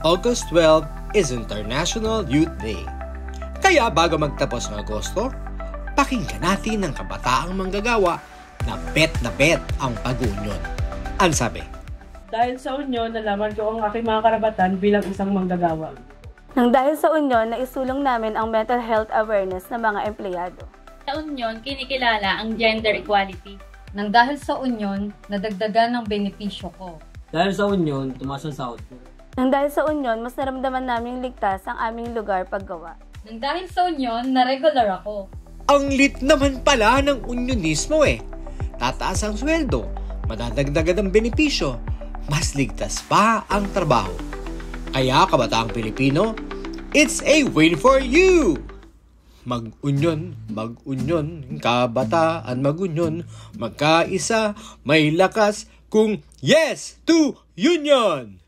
August 12 is International Youth Day. Kaya bago magtapos ng Agosto, pakinggan natin ang kabataang manggagawa na bet ang pag-unyon. Ang sabi? Dahil sa unyon, nalaman ko ang aking mga karapatan bilang isang manggagawa. Nang dahil sa unyon, naisulong namin ang mental health awareness ng mga empleyado. Sa unyon, kinikilala ang gender equality. Nang dahil sa unyon, nadagdagan ng benepisyo ko. Dahil sa unyon, tumaas ang sahod ko. Nang dahil sa unyon, mas naramdaman naming ligtas ang aming lugar paggawa. Nang dahil sa unyon, na-regular ako. Ang lit naman pala ng unyonismo eh. Tataas ang sweldo, madadagdagan ang benepisyo, mas ligtas pa ang trabaho. Kaya kabataang Pilipino, it's a win for you! Mag-unyon, kabataan mag-unyon, magkaisa, may lakas kung yes to union!